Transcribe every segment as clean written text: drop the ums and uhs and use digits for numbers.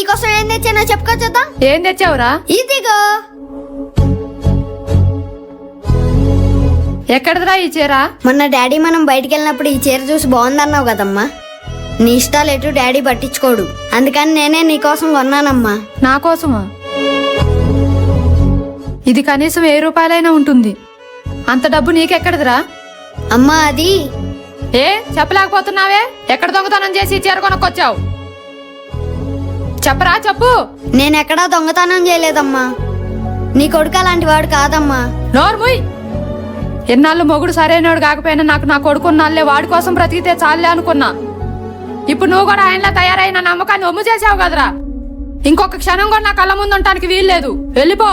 నీకోసం ఏం తెచ్చానో చెప్పుకో చూద్దాం. ఏం తెచ్చావురా? ఇదిగో. ఎక్కడదిరా ఈ చీర? మొన్న డాడీ మనం బయటికి వెళ్ళినప్పుడు ఈ చీర చూసి బాగుందన్నావు కదమ్మా. నీ ఇష్టాలు ఎటు డాడీ పట్టించుకోడు, అందుకని నేనే నీకోసం కొన్నానమ్మా. నా కోసమా? ఇది కనీసం 1000 రూపాయలైనా ఉంటుంది. అంత డబ్బు నీకెక్కడదిరా? అమ్మా అది ఏ చెప్పలేకపోతున్నావే? ఎక్కడ దొంగతనం చేసి ఈ చీర కొనుక్కొచ్చావు? చెప్పరా, చెప్పు. నేనెక్కడా దొంగతనం చేయలేదమ్మా. నీ కొడుకు అలాంటి వాడు కాదమ్మా. నోర్ముయ్. ఎన్నాళ్ళు మొగుడు సరైనడు కాకపోయినా నాకు నా కొడుకున్నాళ్ళే, వాడి కోసం బ్రతికితే చాలే అనుకున్నా. ఇప్పుడు నువ్వు కూడా ఆయనలా తయారైన నమ్మకాన్ని ఒమ్ము చేసావు కదరా. ఇంకొక క్షణం కూడా నా కళ్ళ ముందు ఉండటానికి వీల్లేదు. వెళ్ళిపో.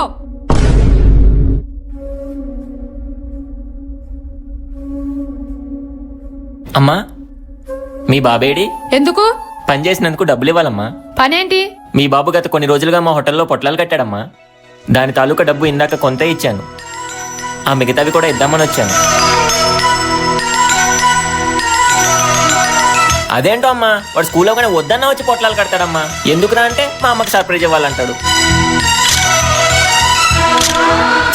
అమ్మా, మీ బాబేడి? ఎందుకు? పని చేసినందుకు డబ్బులు ఇవ్వాలమ్మా. పనేంటి? మీ బాబు గత కొన్ని రోజులుగా మా హోటల్లో పొట్లాలు కట్టాడమ్మా. దాని తాలూకా డబ్బు ఇందాక కొంత ఇచ్చాను. ఆ మిగతావి కూడా ఇద్దామని వచ్చాను. అదేంటో అమ్మా, వాడు స్కూల్లో కానీ వద్దన్నా వచ్చి పొట్లాలు కడతాడమ్మా. ఎందుకురా అంటే మా అమ్మకి సర్ప్రైజ్ ఇవ్వాలంటాడు.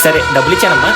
సరే, డబ్బులు ఇచ్చానమ్మా.